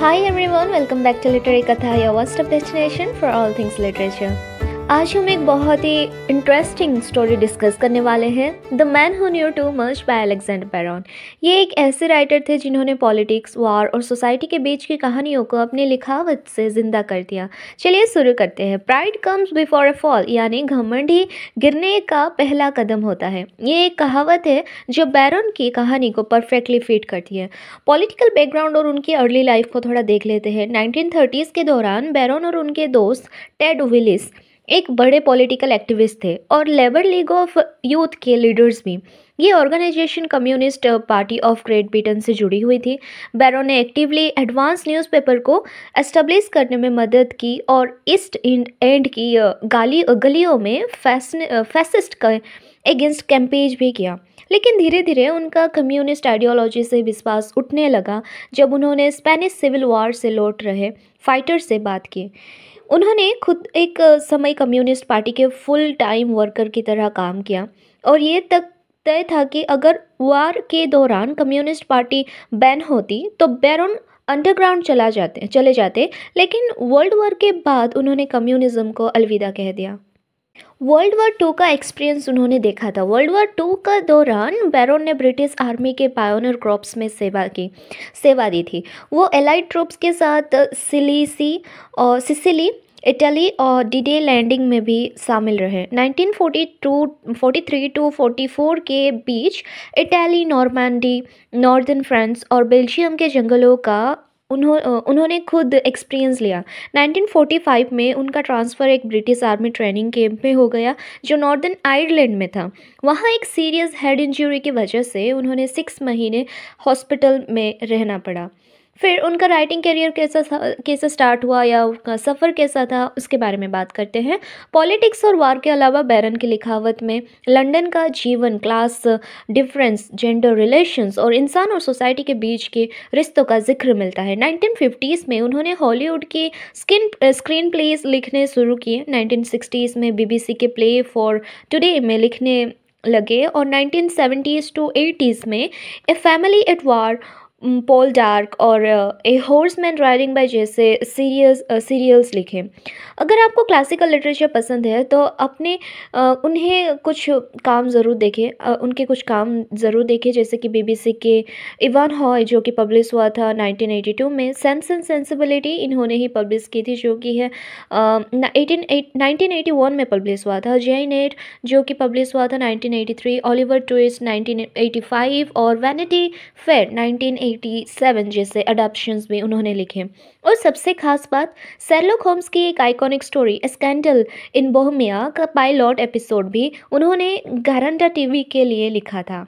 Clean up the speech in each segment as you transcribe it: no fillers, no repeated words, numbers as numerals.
Hi everyone, welcome back to Literary Katha, your one-stop destination for all things literature. आज हम एक बहुत ही interesting story discuss करने वाले हैं, the man who knew too much by Alexander Baron. ये एक ऐसे राइटर थे जिन्होंने पॉलिटिक्स, वॉर और सोसाइटी के बीच की कहानियों को अपनी लिखावट से जिंदा कर दिया। चलिए शुरू करते हैं। Pride comes before a fall, यानी घमंड ही गिरने का पहला कदम होता है। ये एक कहावत है जो बैरन की कहानी को परफेक्टली फिट करती है। पॉलिटिकल बैकग्राउंड और उनकी अर्ली लाइफ को थोड़ा देख लेते हैं। 1930s के दौरान बैरन और उनके दोस्त टेड विलिस एक बड़े पॉलिटिकल एक्टिविस्ट थे और लेबर लीग ऑफ यूथ के लीडर्स भी। ये organisation Communist Party of Great Britain से जुड़ी हुई थी। बैरन ने एक्टिवली एडवांस न्यूज़पेपर को एस्टेब्लिश करने में मदद की और ईस्ट एंड की गलियों में फैसिस्ट का अगेंस्ट कैंपेज भी किया। लेकिन धीरे धीरे उनका कम्युनिस्ट आइडियोलॉजी से विश्वास उठने लगा जब उन्होंने स्पेनिश सिविल वॉर से लौट रहे फाइटर से बात की। उन्होंने खुद एक समय कम्युनिस्ट पार्टी के फुल टाइम वर्कर की तरह काम किया और ये तक तय था कि अगर वार के दौरान कम्युनिस्ट पार्टी बैन होती तो बैरन अंडरग्राउंड चले जाते। लेकिन वर्ल्ड वॉर के बाद उन्होंने कम्युनिज्म को अलविदा कह दिया। वर्ल्ड वॉर टू का एक्सपीरियंस उन्होंने देखा था। वर्ल्ड वॉर टू का दौरान बैरन ने ब्रिटिश आर्मी के पायोनियर क्रॉप्स में सेवा दी थी। वो एलाइड ट्रूप्स के साथ सिसिली, इटली और डी-डे लैंडिंग में भी शामिल रहे। 1943 टू 44 के बीच इटली, नॉर्मैंडी, नॉर्दर्न फ्रांस और बेल्जियम के जंगलों का उन्होंने खुद एक्सपीरियंस लिया। 1945 में उनका ट्रांसफ़र एक ब्रिटिश आर्मी ट्रेनिंग कैंप में हो गया जो नॉर्दर्न आयरलैंड में था। वहाँ एक सीरियस हेड इंजरी की वजह से उन्होंने 6 महीने हॉस्पिटल में रहना पड़ा। फिर उनका राइटिंग करियर कैसे स्टार्ट हुआ या उनका सफ़र कैसा था, उसके बारे में बात करते हैं। पॉलिटिक्स और वार के अलावा बैरन की लिखावट में लंदन का जीवन, क्लास डिफरेंस, जेंडर रिलेशंस और इंसान और सोसाइटी के बीच के रिश्तों का जिक्र मिलता है। 1950s में उन्होंने हॉलीवुड की स्क्रीन प्लेज लिखने शुरू किए। 1960s में BBC के प्ले फॉर टुडे में लिखने लगे और 1970s टू 80s में a family at war, Poldark और ए हॉर्समैन राइडिंग बाय जैसे सीरियल्स लिखे। अगर आपको क्लासिकल लिटरेचर पसंद है तो उन्हें कुछ काम ज़रूर देखें, उनके कुछ काम ज़रूर देखें, जैसे कि BBC के इवान हॉय जो कि पब्लिश हुआ था 1982 में। सेंस एंड सेंसिबिलिटी इन्होंने ही पब्लिश की थी जो कि है 1981 में पब्लिश हुआ था। जैन एट जो कि पब्लिश हुआ था 1983, ओलिवर ट्विस्ट 1985 और वैनिटी फेयर 1987 जैसे अडैप्शंस भी उन्होंने लिखे। और सबसे खास बात, शेरलॉक होम्स की एक आइकॉनिक स्टोरी स्कैंडल इन बोहेमिया का पायलट एपिसोड भी उन्होंने गारंटा टीवी के लिए लिखा था।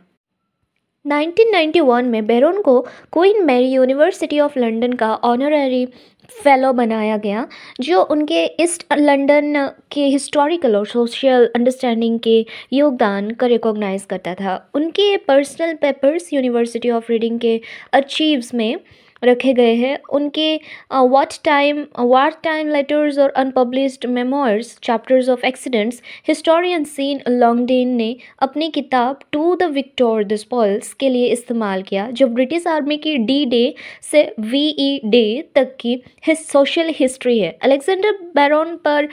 1991 में बैरन को Queen Mary University of London का ऑनररी फेलो बनाया गया जो उनके ईस्ट लंदन के हिस्टोरिकल और सोशल अंडरस्टैंडिंग के योगदान को रिकॉग्नाइज करता था। उनके personal papers University of Reading के आर्चीव्स में रखे गए हैं। उनके वार टाइम लेटर्स और unpublished memoirs, chapters of accidents, historian Sean Longden ने अपनी किताब to the victor the spoils के लिए इस्तेमाल किया, जो ब्रिटिश आर्मी की D-Day से VE डे तक की सोशल हिस्ट्री है। अलेक्जेंडर बैरन पर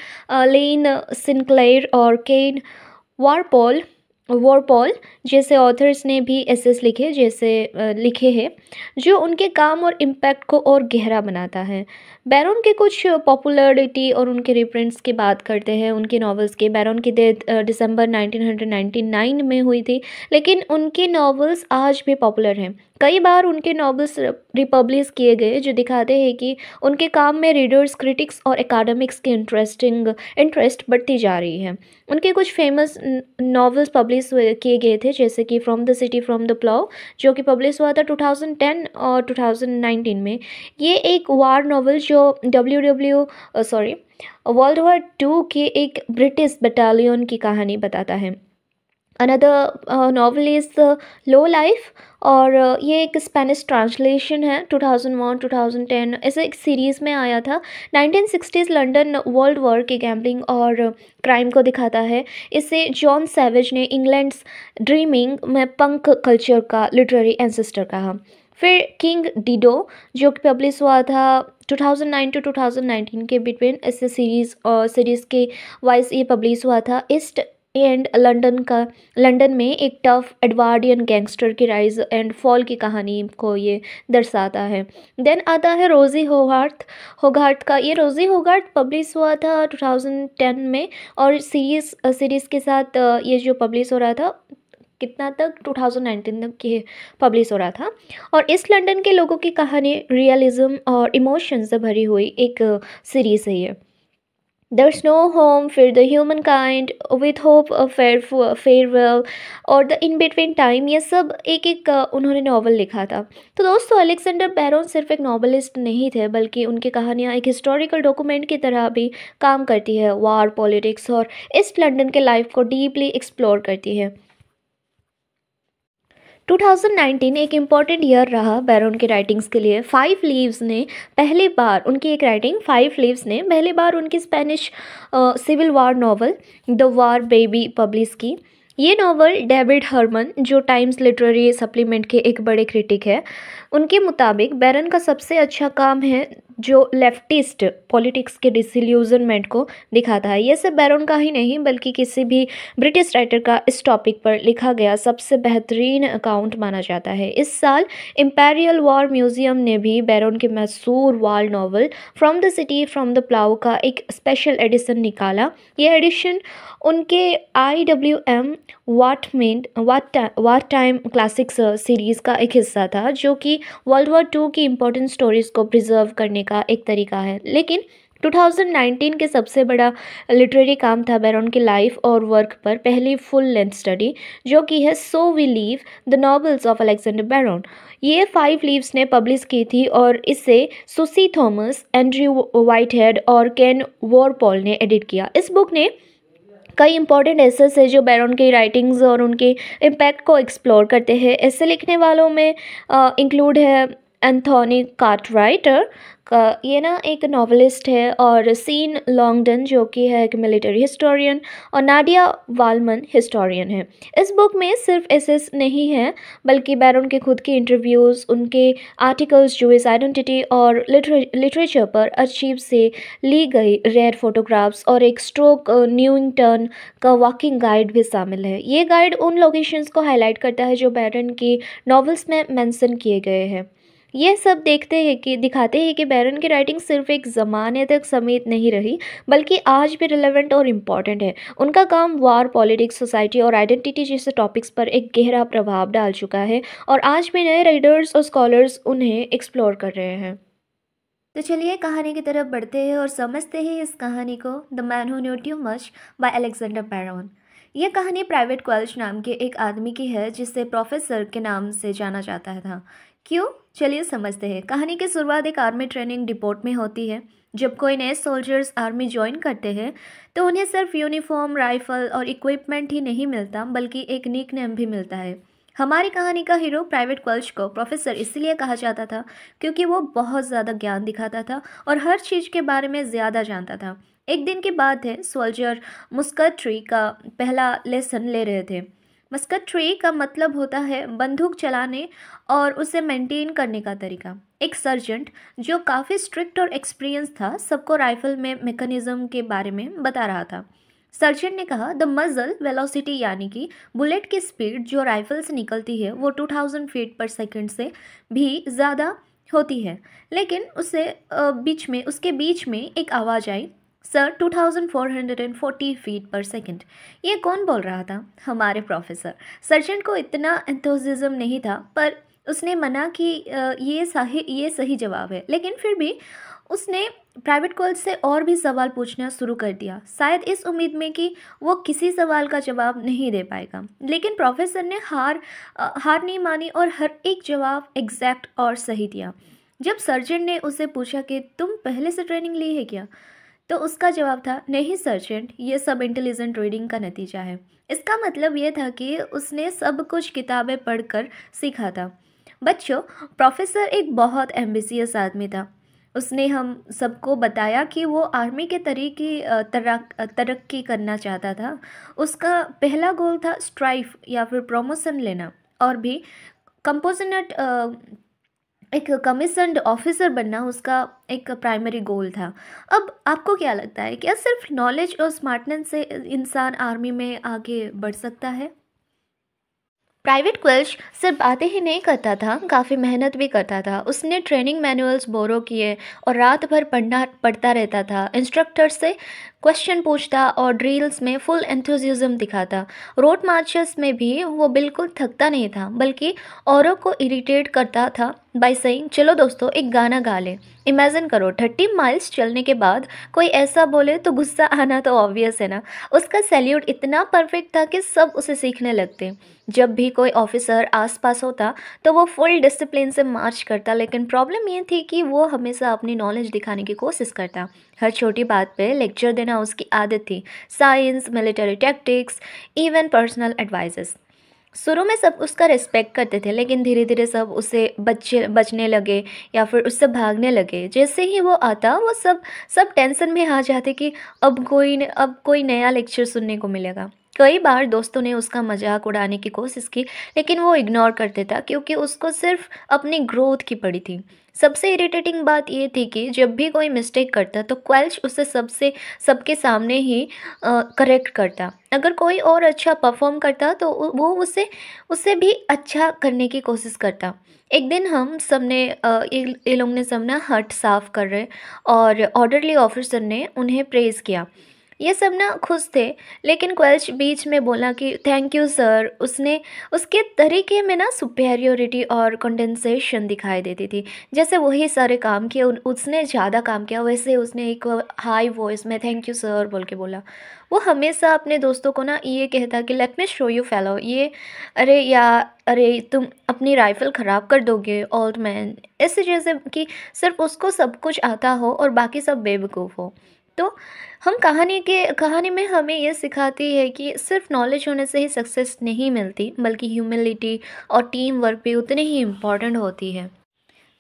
लेन सिनक्लेयर और केन वॉरपॉल जैसे ऑथर्स ने भी एसेस लिखे हैं जो उनके काम और इम्पैक्ट को और गहरा बनाता है। बैरन के कुछ पॉपुलैरिटी और उनके रिप्रिंट्स की बात करते हैं। उनके नॉवेल्स की बैरन की डेथ दिसंबर 1999 में हुई थी, लेकिन उनके नॉवेल्स आज भी पॉपुलर हैं। कई बार उनके नॉवेल्स रिपब्लिश किए गए जो दिखाते हैं कि उनके काम में रीडर्स, क्रिटिक्स और एकेडमिक्स की इंटरेस्ट बढ़ती जा रही है। उनके कुछ फेमस नॉवेल्स पब्लिश किए गए थे, जैसे कि from the city from the plough जो कि पब्लिश हुआ था 2010 और 2019 में। ये एक वार नॉवेल जो वर्ल्ड वॉर टू के एक ब्रिटिश बटालियन की कहानी बताता है। Another novel is low life और ये एक स्पेनिश ट्रांसलेशन है। 2001-2010 ऐसे एक सीरीज़ में आया था। 1960s लंदन वर्ल्ड वॉर के गैम्बलिंग और क्राइम को दिखाता है। इसे जॉन सैवेज ने इंग्लैंड्स ड्रीमिंग में पंक कल्चर का लिटरेरी एंसेस्टर कहा। फिर किंग डिडो जो कि पब्लिश हुआ था 2009 टू 2019 के बिटवीन, इस सीरीज़ के वाइज ये पब्लिश हुआ था। ईस्ट एंड लंदन में एक टफ एडवार्डियन गैंगस्टर की राइज एंड फॉल की कहानी को ये दर्शाता है। देन आता है रोजी होगार्थ का। ये रोजी होगार्थ पब्लिश हुआ था 2010 में, और सीरीज़ के साथ ये जो पब्लिश हो रहा था कितना तक 2019 तक ये पब्लिश हो रहा था। और इस लंदन के लोगों की कहानी रियलिज्म और इमोशन से भरी हुई एक सीरीज़ है ये। There's no home, फिर the human kind, with hope, farewell और द इन बिटवीन टाइम, ये सब एक एक उन्होंने नावल लिखा था। तो दोस्तों, अलेक्जेंडर बैरन सिर्फ एक नॉवलिस्ट नहीं थे, बल्कि उनकी कहानियाँ एक हिस्टोरिकल डॉक्यूमेंट की तरह भी काम करती है। वार, पॉलिटिक्स और ईस्ट लंदन के लाइफ को डीपली एक्सप्लोर करती है। 2019 एक इम्पॉर्टेंट ईयर रहा बैरन के राइटिंग्स के लिए। फाइव लीव्स ने पहली बार उनकी Spanish civil war novel the war baby publish की। ये नॉवल डेविड हरमन, जो टाइम्स लिटरेरी सप्लीमेंट के एक बड़े क्रिटिक है, उनके मुताबिक बैरन का सबसे अच्छा काम है जो लेफ्टिस्ट पॉलिटिक्स के डिसइल्यूजनमेंट को दिखाता है। ये सिर्फ बैरन का ही नहीं, बल्कि किसी भी ब्रिटिश राइटर का इस टॉपिक पर लिखा गया सबसे बेहतरीन अकाउंट माना जाता है। इस साल इंपीरियल वॉर म्यूजियम ने भी बैरन के मशहूर war novel from the city from the plough का एक स्पेशल एडिशन निकाला। ये एडिशन उनके IWM war time classics series का एक हिस्सा था, जो कि वर्ल्ड वॉर 2 की इम्पोर्टेंट स्टोरीज़ को प्रिजर्व करने का एक तरीका है। लेकिन 2019 के सबसे बड़ा लिटरेरी काम था बैरन की लाइफ और वर्क पर पहली फुल लेंथ स्टडी, जो कि है so we leave the novels of Alexander Baron. ये 5 लीव्स ने पब्लिश की थी और इसे सुसी थॉमस, एंड्रयू वाइटहेड और केन वॉरपॉल ने एडिट किया। इस बुक ने कई इंपॉर्टेंट एसेस है जो बैरन की राइटिंग्स और उनके इम्पैक्ट को एक्सप्लोर करते हैं। ऐसे लिखने वालों में इंक्लूड है एंथोनी कार्टराइटर का, ये ना एक नॉवलिस्ट है, और सीन लॉन्गडन जो कि है एक मिलिट्री हिस्टोरियन, और नाडिया वालमन हिस्टोरियन है। इस बुक में सिर्फ एसेस नहीं है, बल्कि बैरन के खुद के इंटरव्यूज़, उनके आर्टिकल्स, जूइश आइडेंटिटी और लिटरेचर पर अरशीव से ली गई रेयर फोटोग्राफ्स और एक स्ट्रोक न्यूइंगटन का वॉकिंग गाइड भी शामिल है। ये गाइड उन लोकेशंस को हाईलाइट करता है जो बैरन की नॉवेल्स में मेंशन किए गए हैं। ये सब दिखाते हैं कि बैरन की राइटिंग सिर्फ एक ज़माने तक सीमित नहीं रही, बल्कि आज भी रिलेवेंट और इम्पॉर्टेंट है। उनका काम वार, पॉलिटिक्स, सोसाइटी और आइडेंटिटी जैसे टॉपिक्स पर एक गहरा प्रभाव डाल चुका है, और आज भी नए राइडर्स और स्कॉलर्स उन्हें एक्सप्लोर कर रहे हैं। तो चलिए कहानी की तरफ बढ़ते हैं और समझते हैं इस कहानी को, the man who knew too much by Alexander Baron. यह कहानी प्राइवेट क्वेल्च नाम के एक आदमी की है, जिसे प्रोफेसर के नाम से जाना जाता था। क्यों? चलिए समझते हैं। कहानी की शुरुआत एक आर्मी ट्रेनिंग डिपोट में होती है। जब कोई नए सोल्जर्स आर्मी ज्वाइन करते हैं तो उन्हें सिर्फ यूनिफॉर्म, राइफल और इक्विपमेंट ही नहीं मिलता, बल्कि एक निक नेम भी मिलता है। हमारी कहानी का हीरो प्राइवेट क्वेल्च को प्रोफेसर इसलिए कहा जाता था क्योंकि वो बहुत ज़्यादा ज्ञान दिखाता था और हर चीज़ के बारे में ज़्यादा जानता था। एक दिन की बात है, सोल्जर मस्कटरी का पहला लेसन ले रहे थे। मस्कटरी का मतलब होता है बंदूक चलाने और उसे मेंटेन करने का तरीका। एक सर्जेंट जो काफ़ी स्ट्रिक्ट और एक्सपीरियंस था, सबको राइफल में मैकेनिज्म के बारे में बता रहा था। सर्जेंट ने कहा, द मजल वेलोसिटी यानी कि बुलेट की स्पीड जो राइफल से निकलती है वो 2000 फीट पर सेकंड से भी ज़्यादा होती है। लेकिन उसके बीच में एक आवाज़ आई, सर 2440 फीट पर सेकंड। ये कौन बोल रहा था? हमारे प्रोफेसर। सर्जेंट को इतना एंथुसिज्म नहीं था, पर उसने मना कि ये सही जवाब है। लेकिन फिर भी उसने प्राइवेट कॉल से और भी सवाल पूछना शुरू कर दिया, शायद इस उम्मीद में कि वो किसी सवाल का जवाब नहीं दे पाएगा। लेकिन प्रोफेसर ने हार नहीं मानी और हर एक जवाब एग्जैक्ट और सही दिया। जब सर्जेंट ने उससे पूछा कि तुम पहले से ट्रेनिंग ली है क्या, तो उसका जवाब था, नहीं सर्जेंट, ये सब इंटेलिजेंट रीडिंग का नतीजा है। इसका मतलब ये था कि उसने सब कुछ किताबें पढ़कर सीखा था। बच्चों, प्रोफेसर एक बहुत एम्बिशियस आदमी था। उसने हम सबको बताया कि वो आर्मी के तरक्की करना चाहता था। उसका पहला गोल था स्ट्राइफ या फिर प्रमोशन लेना, और भी कंपोजिट एक कमीशन्ड ऑफिसर बनना उसका एक प्राइमरी गोल था। अब आपको क्या लगता है, क्या सिर्फ नॉलेज और स्मार्टनेस से इंसान आर्मी में आगे बढ़ सकता है? प्राइवेट क्वेल्च सिर्फ बातें ही नहीं करता था, काफ़ी मेहनत भी करता था। उसने ट्रेनिंग मैनुअल्स बोरो किए और रात भर पढ़ता रहता था। इंस्ट्रक्टर से क्वेश्चन पूछता और ड्रिल्स में फुल एंथुजियाज्म दिखाता। रोड मार्चेस में भी वो बिल्कुल थकता नहीं था, बल्कि औरों को इरिटेट करता था बाय सेइंग, चलो दोस्तों एक गाना गा लें। इमेजिन करो 30 माइल्स चलने के बाद कोई ऐसा बोले तो गुस्सा आना तो ऑब्वियस है ना। उसका सैल्यूट इतना परफेक्ट था कि सब उसे सीखने लगते। जब भी कोई ऑफिसर आसपास होता तो वो फुल डिसिप्लिन से मार्च करता, लेकिन प्रॉब्लम ये थी कि वो हमेशा अपनी नॉलेज दिखाने की कोशिश करता। हर छोटी बात पे लेक्चर देना उसकी आदत थी, science, military tactics, even personal advises. शुरू में सब उसका रिस्पेक्ट करते थे, लेकिन धीरे धीरे सब उससे बचने लगे या फिर उससे भागने लगे। जैसे ही वो आता वो सब टेंशन में आ जाते कि अब कोई नया लेक्चर सुनने को मिलेगा। कई बार दोस्तों ने उसका मजाक उड़ाने की कोशिश की, लेकिन वो इग्नोर कर देता क्योंकि उसको सिर्फ अपनी ग्रोथ की पड़ी थी। सबसे इरिटेटिंग बात ये थी कि जब भी कोई मिस्टेक करता तो क्वेल्च उसे सबके सामने ही करेक्ट करता। अगर कोई और अच्छा परफॉर्म करता तो वो उससे भी अच्छा करने की कोशिश करता। एक दिन हम सब ने ये लोग ने सब ना हट साफ़ कर रहे और ऑर्डरली ऑफिसर ने उन्हें प्रेज़ किया। ये सब ना खुश थे, लेकिन क्वेल्च बीच में बोला कि थैंक यू सर। उसके तरीके में ना सुपेरियोरिटी और कंडेंसेशन दिखाई देती थी। जैसे वही सारे काम किए, उसने ज़्यादा काम किया, वैसे उसने एक हाई वॉइस में थैंक यू सर बोल के बोला। वो हमेशा अपने दोस्तों को ना ये कहता कि let me show you fellow, ये अरे तुम अपनी राइफ़ल ख़राब कर दोगे ओल्ड मैन, ऐसे जैसे कि सिर्फ उसको सब कुछ आता हो और बाकी सब बेवकूफ़ हो। तो हम कहानी में हमें ये सिखाती है कि सिर्फ नॉलेज होने से ही सक्सेस नहीं मिलती, बल्कि ह्यूमिलिटी और टीम वर्क भी उतनी ही इम्पॉर्टेंट होती है।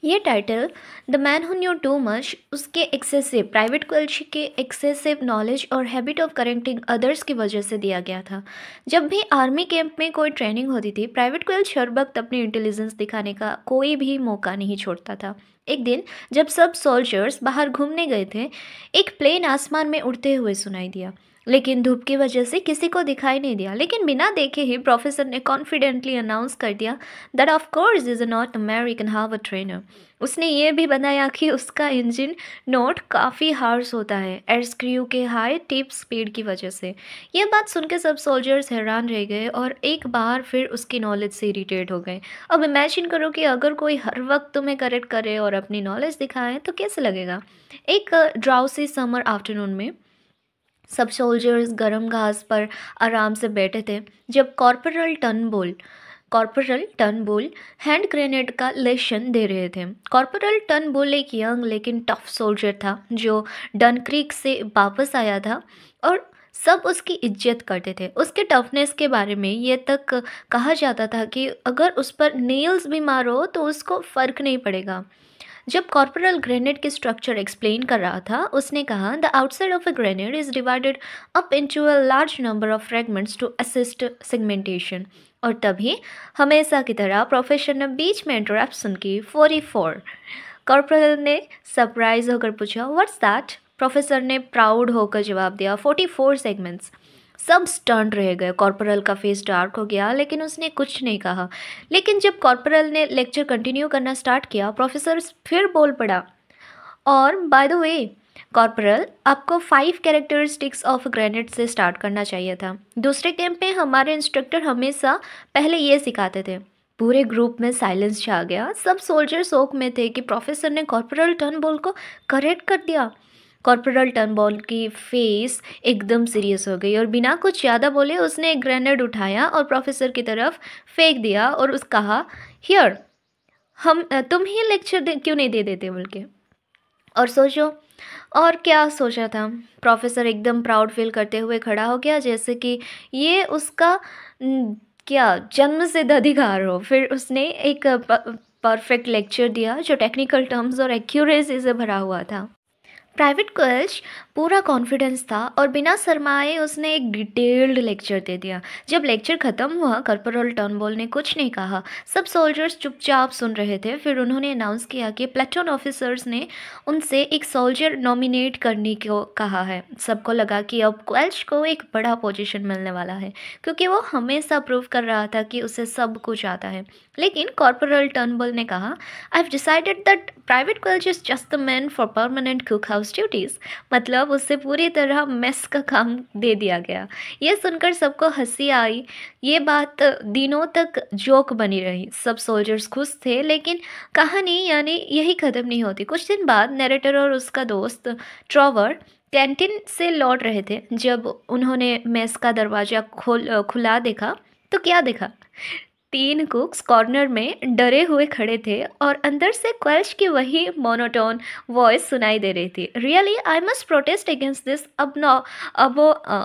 ये title the man who knew too much उसके एक्सेसिव प्राइवेट क्वेल्च के एक्सेसिव नॉलेज और हैबिट ऑफ करेक्टिंग अदर्स की वजह से दिया गया था। जब भी आर्मी कैंप में कोई ट्रेनिंग होती थी, प्राइवेट क्वेल्च हर वक्त अपनी इंटेलिजेंस दिखाने का कोई भी मौका नहीं छोड़ता था। एक दिन जब सब सोल्जर्स बाहर घूमने गए थे, एक प्लेन आसमान में उड़ते हुए सुनाई दिया, लेकिन धूप की वजह से किसी को दिखाई नहीं दिया। लेकिन बिना देखे ही प्रोफेसर ने कॉन्फिडेंटली अनाउंस कर दिया that of course is a not American Harvard trainer. उसने ये भी बताया कि उसका इंजन नोट काफ़ी हार्श होता है एयर स्क्रू के हाई टिप स्पीड की वजह से। ये बात सुनकर सब सोल्जर्स हैरान रह गए और एक बार फिर उसकी नॉलेज से इरिटेट हो गए। अब इमेजिन करो कि अगर कोई हर वक्त तुम्हें करेक्ट करे और अपनी नॉलेज दिखाए तो कैसे लगेगा। एक ड्राउसी समर आफ्टरनून में सब सोल्जर्स गर्म घास पर आराम से बैठे थे जब कॉर्पोरल टर्नबुल हैंड ग्रेनेड का लेसन दे रहे थे। कॉर्पोरल टर्नबुल एक यंग लेकिन टफ सोल्जर था जो डनक्रीक से वापस आया था और सब उसकी इज्जत करते थे। उसके टफनेस के बारे में ये तक कहा जाता था कि अगर उस पर नेल्स भी मारो तो उसको फ़र्क नहीं पड़ेगा। जब कॉर्पोरल ग्रेनेड की स्ट्रक्चर एक्सप्लेन कर रहा था, उसने कहा the outside of a grenade is divided up into a large number of fragments to assist segmentation. और तभी हमेशा की तरह प्रोफेसर ने बीच में इंटरप्शन की। 44। कॉर्पोरल ने सरप्राइज होकर पूछा व्हाट्स दैट। प्रोफेसर ने प्राउड होकर जवाब दिया 44 सेगमेंट्स। सब स्टंट रह गए। कॉर्पोरल का फेस डार्क हो गया, लेकिन उसने कुछ नहीं कहा। लेकिन जब कॉर्पोरल ने लेक्चर कंटिन्यू करना स्टार्ट किया, प्रोफेसर फिर बोल पड़ा और बाय द वे कॉर्पोरल, आपको 5 कैरेक्टरिस्टिक्स ऑफ ग्रेनेड से स्टार्ट करना चाहिए था। दूसरे कैंप में हमारे इंस्ट्रक्टर हमेशा पहले ये सिखाते थे। पूरे ग्रुप में साइलेंस छा गया। सब सोल्जर शौक में थे कि प्रोफेसर ने कॉर्पोरल टर्नबुल को करेक्ट कर दिया। कॉर्पोरल टर्नबुल की फेस एकदम सीरियस हो गई और बिना कुछ ज़्यादा बोले उसने एक ग्रेनेड उठाया और प्रोफेसर की तरफ फेंक दिया और कहा हियर, तुम ही लेक्चर क्यों नहीं दे देते बोल के। और सोचो, और क्या सोचा था। प्रोफेसर एकदम प्राउड फील करते हुए खड़ा हो गया, जैसे कि ये उसका क्या जन्म सिद्ध अधिकार हो। फिर उसने एक परफेक्ट लेक्चर दिया जो टेक्निकल टर्म्स और एक्यूरेसी से भरा हुआ था। प्राइवेट क्वेल्च पूरा कॉन्फिडेंस था और बिना शर्माए उसने एक डिटेल्ड लेक्चर दे दिया। जब लेक्चर ख़त्म हुआ, कॉर्पोरल टर्नबुल ने कुछ नहीं कहा। सब सोल्जर्स चुपचाप सुन रहे थे। फिर उन्होंने अनाउंस किया कि प्लेटून ऑफिसर्स ने उनसे एक सोल्जर नॉमिनेट करने को कहा है। सबको लगा कि अब क्वेल्च को एक बड़ा पोजीशन मिलने वाला है, क्योंकि वो हमेशा प्रूव कर रहा था कि उसे सब कुछ आता है। लेकिन कॉर्पोरल टर्नबुल ने कहा, I have decided that private Quelch is just the man for permanent cook house duties. मतलब उससे पूरी तरह मेस का काम दे दिया गया। ये सुनकर सबको हंसी आई। ये बात दिनों तक जोक बनी रही। सब सोल्जर्स खुश थे, लेकिन कहानी यानी यही ख़त्म नहीं होती। कुछ दिन बाद नैरेटर और उसका दोस्त ट्रॉवर कैंटीन से लौट रहे थे। जब उन्होंने मेस का दरवाज़ा खुला देखा तो क्या देखा? 3 कुक्स कॉर्नर में डरे हुए खड़े थे और अंदर से क्वेल्च की वही मोनोटोन वॉइस सुनाई दे रही थी। Really I must protest against this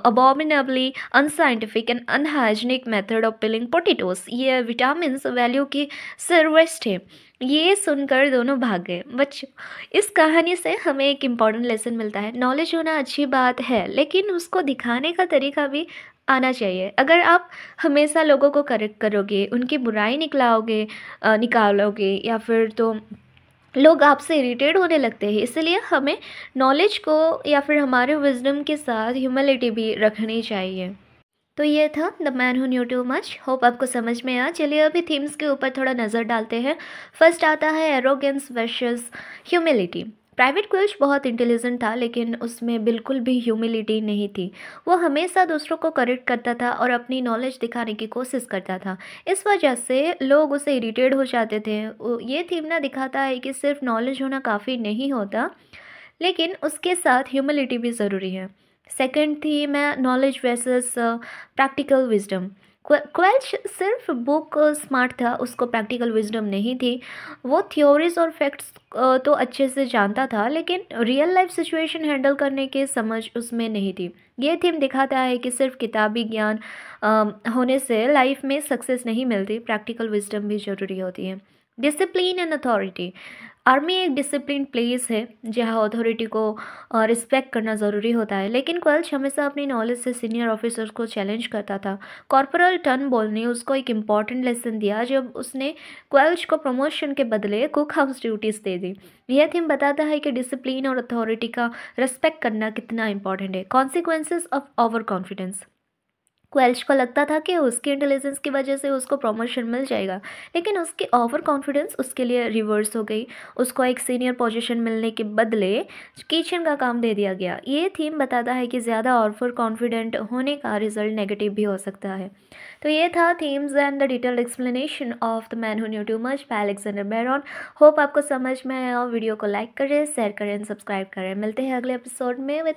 abominably unscientific and unhygienic method of peeling potatoes. ये विटामिन वैल्यू की सर्वेस्ट है। ये सुनकर दोनों भाग गए। बच्चों, इस कहानी से हमें एक इम्पॉर्टेंट लेसन मिलता है। नॉलेज होना अच्छी बात है, लेकिन उसको दिखाने का तरीका भी आना चाहिए। अगर आप हमेशा लोगों को करेक्ट करोगे, उनकी बुराई निकालोगे या फिर तो लोग आपसे इरिटेट होने लगते हैं। इसलिए हमें नॉलेज को या फिर हमारे विजडम के साथ ह्यूमिलिटी भी रखनी चाहिए। तो ये था the man who knew too much. Hope आपको समझ में आया। चलिए अभी थीम्स के ऊपर थोड़ा नज़र डालते हैं। फर्स्ट आता है एरोगेंस वर्सेस ह्यूमिलिटी। प्राइवेट क्विल्च बहुत इंटेलिजेंट था, लेकिन उसमें बिल्कुल भी ह्यूमिलिटी नहीं थी। वो हमेशा दूसरों को करेक्ट करता था और अपनी नॉलेज दिखाने की कोशिश करता था। इस वजह से लोग उसे इरिटेट हो जाते थे। ये थीम ना दिखाता है कि सिर्फ नॉलेज होना काफ़ी नहीं होता, लेकिन उसके साथ ह्यूमिलिटी भी ज़रूरी है। सेकंड थीम है नॉलेज वर्सेस प्रैक्टिकल विजडम। क्वेल्च सिर्फ बुक स्मार्ट था, उसको प्रैक्टिकल विजडम नहीं थी। वो थ्योरीज और फैक्ट्स तो अच्छे से जानता था, लेकिन रियल लाइफ सिचुएशन हैंडल करने की समझ उसमें नहीं थी। ये थीम दिखाता है कि सिर्फ किताबी ज्ञान होने से लाइफ में सक्सेस नहीं मिलती, प्रैक्टिकल विजडम भी ज़रूरी होती है। Discipline and authority. आर्मी एक डिसिप्लिन प्लेस है जहाँ अथॉरिटी को रिस्पेक्ट करना ज़रूरी होता है, लेकिन क्वेल्च हमेशा अपनी नॉलेज से सीनियर ऑफिसर्स को चैलेंज करता था। कॉर्पोरल टर्नबुल ने उसको एक इम्पॉर्टेंट लेसन दिया जब उसने क्वेल्च को प्रमोशन के बदले कुक हाउस ड्यूटीज़ दे दी। यह थीम बताता है कि डिसिप्लिन और अथॉरिटी का रिस्पेक्ट करना कितना इंपॉर्टेंट है। Consequences of over confidence. Quelch को लगता था कि उसकी इंटेलिजेंस की वजह से उसको प्रमोशन मिल जाएगा, लेकिन उसकी ओवर कॉन्फिडेंस उसके लिए रिवर्स हो गई। उसको एक सीनियर पोजीशन मिलने के बदले किचन का काम दे दिया गया। ये थीम बताता है कि ज़्यादा ओवर कॉन्फिडेंट होने का रिजल्ट नेगेटिव भी हो सकता है। तो ये था themes and the detailed explanation of the man who knew too much by Alexander Baron. Hope आपको समझ में आया। वीडियो को लाइक करें, शेयर करें, सब्सक्राइब करें। मिलते हैं अगले एपिसोड में विद